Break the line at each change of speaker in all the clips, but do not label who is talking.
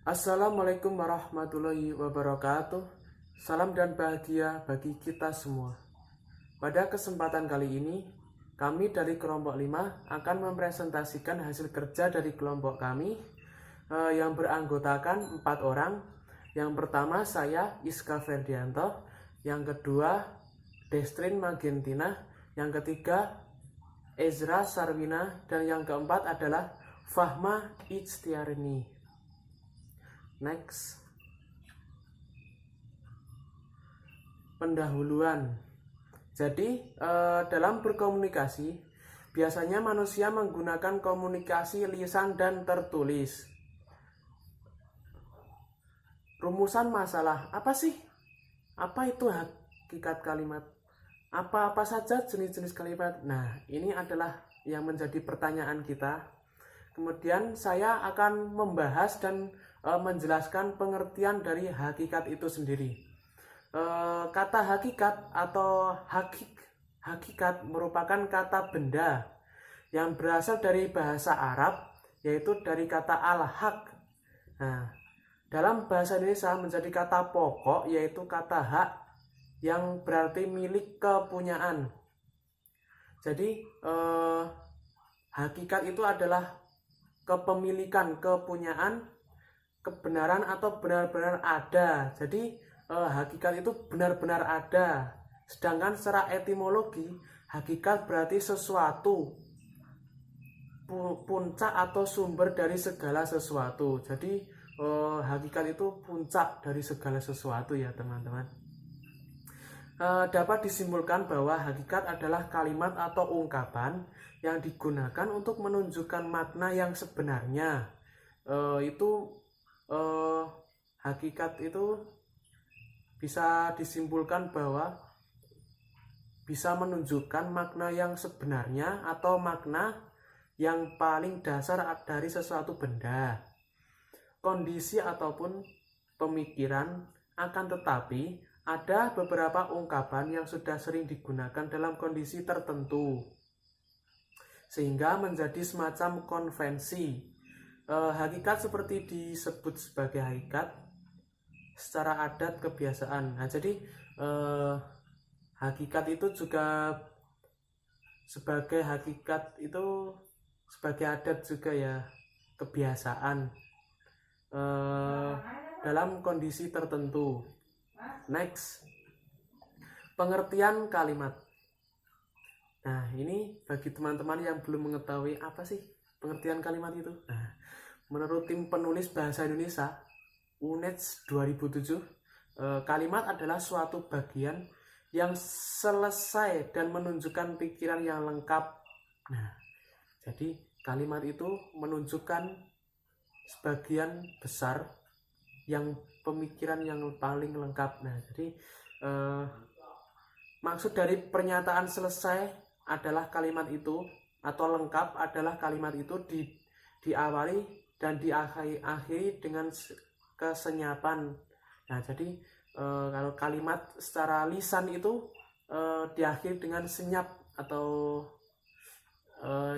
Assalamualaikum warahmatullahi wabarakatuh. Salam dan bahagia bagi kita semua. Pada kesempatan kali ini, kami dari kelompok 5 akan mempresentasikan hasil kerja dari kelompok kami yang beranggotakan 4 orang. Yang pertama saya Iska Ferdianto, yang kedua Destrin Magentina, yang ketiga Ezra Sarwina, dan yang keempat adalah Fahma Ijtiarni. Next. Pendahuluan. Jadi dalam berkomunikasi biasanya manusia menggunakan komunikasi lisan dan tertulis. Rumusan masalah apa sih? Apa itu hakikat kalimat? Apa-apa saja jenis-jenis kalimat? Nah, ini adalah yang menjadi pertanyaan kita. Kemudian saya akan membahas dan menjelaskan pengertian dari hakikat itu sendiri. Kata hakikat atau hakikat merupakan kata benda yang berasal dari bahasa Arab, yaitu dari kata al-haq. Nah, dalam bahasa Indonesia menjadi kata pokok, yaitu kata hak yang berarti milik kepunyaan. Jadi hakikat itu adalah kepemilikan, kepunyaan, kebenaran atau benar-benar ada. Jadi hakikat itu benar-benar ada. Sedangkan secara etimologi, hakikat berarti sesuatu, puncak atau sumber dari segala sesuatu. Jadi hakikat itu puncak dari segala sesuatu ya teman-teman. Dapat disimpulkan bahwa hakikat adalah kalimat atau ungkapan yang digunakan untuk menunjukkan makna yang sebenarnya. Hakikat itu bisa disimpulkan bahwa bisa menunjukkan makna yang sebenarnya atau makna yang paling dasar dari sesuatu benda, kondisi ataupun pemikiran. Akan tetapi ada beberapa ungkapan yang sudah sering digunakan dalam kondisi tertentu sehingga menjadi semacam konvensi. Hakikat seperti disebut sebagai hakikat secara adat kebiasaan. Nah, jadi hakikat itu juga sebagai hakikat itu sebagai adat juga ya, kebiasaan dalam kondisi tertentu. Next, pengertian kalimat. Nah, ini bagi teman-teman yang belum mengetahui apa sih pengertian kalimat itu. Nah, menurut tim penulis bahasa Indonesia UNED 2007, kalimat adalah suatu bagian yang selesai dan menunjukkan pikiran yang lengkap. Nah, jadi kalimat itu menunjukkan sebagian besar yang pemikiran yang paling lengkap. Nah, jadi maksud dari pernyataan selesai adalah kalimat itu, atau lengkap adalah kalimat itu diawali dan diakhiri dengan kesenyapan. Nah, jadi kalau kalimat secara lisan itu diakhiri dengan senyap atau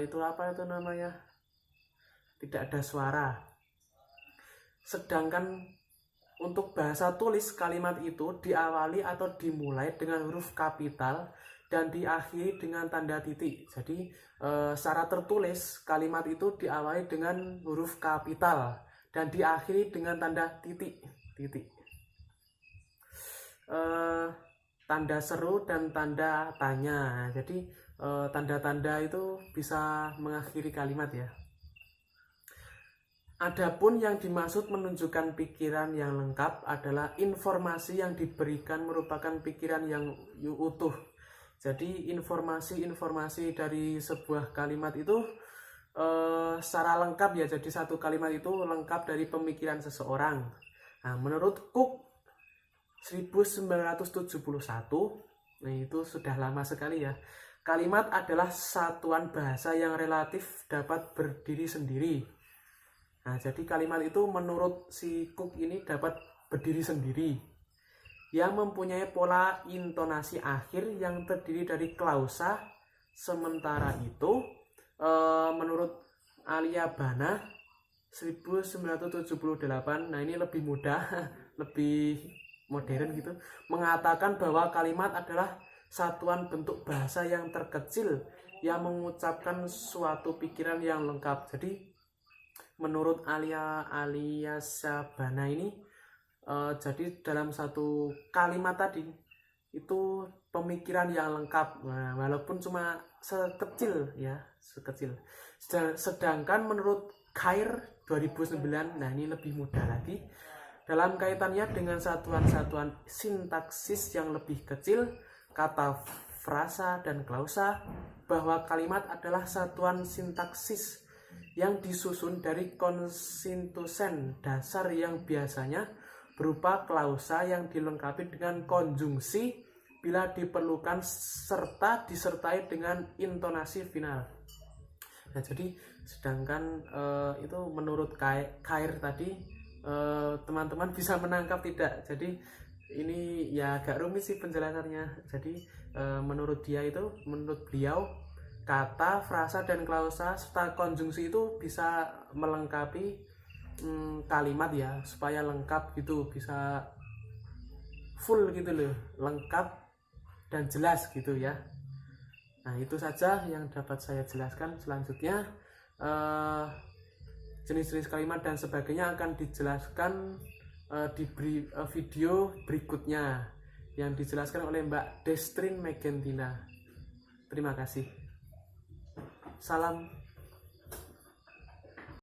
itu apa itu namanya, tidak ada suara. Sedangkan untuk bahasa tulis, kalimat itu diawali atau dimulai dengan huruf kapital dan diakhiri dengan tanda titik. Jadi secara tertulis kalimat itu diawali dengan huruf kapital dan diakhiri dengan tanda titik. Tanda seru dan tanda tanya. Jadi tanda-tanda itu bisa mengakhiri kalimat ya. Adapun yang dimaksud menunjukkan pikiran yang lengkap adalah informasi yang diberikan merupakan pikiran yang utuh. Jadi informasi dari sebuah kalimat itu secara lengkap ya. Jadi satu kalimat itu lengkap dari pemikiran seseorang. Nah, menurut Cook 1971, nah itu sudah lama sekali ya, kalimat adalah satuan bahasa yang relatif dapat berdiri sendiri. Nah, jadi kalimat itu menurut si Cook ini dapat berdiri sendiri, yang mempunyai pola intonasi akhir yang terdiri dari klausa. Sementara itu menurut Alia Bana, 1978. Nah, ini lebih mudah, lebih modern gitu, mengatakan bahwa kalimat adalah satuan bentuk bahasa yang terkecil yang mengucapkan suatu pikiran yang lengkap. Jadi menurut Alia Sabana ini, jadi dalam satu kalimat tadi itu pemikiran yang lengkap. Nah, walaupun cuma sekecil ya, sekecil. Sedangkan menurut Khair 2009, nah ini lebih mudah lagi dalam kaitannya dengan satuan-satuan sintaksis yang lebih kecil, kata frasa dan klausa, bahwa kalimat adalah satuan sintaksis yang disusun dari konstitusen dasar yang biasanya berupa klausa yang dilengkapi dengan konjungsi bila diperlukan serta disertai dengan intonasi final. Nah, jadi sedangkan itu menurut Khair tadi, teman-teman bisa menangkap tidak? Jadi ini ya agak rumit sih penjelasannya. Jadi menurut beliau kata, frasa dan klausa serta konjungsi itu bisa melengkapi kalimat ya, supaya lengkap gitu, bisa full gitu loh, lengkap dan jelas gitu ya. Nah, itu saja yang dapat saya jelaskan. Selanjutnya jenis-jenis kalimat dan sebagainya akan dijelaskan di video berikutnya yang dijelaskan oleh Mbak Destrin Megentina. Terima kasih. Salam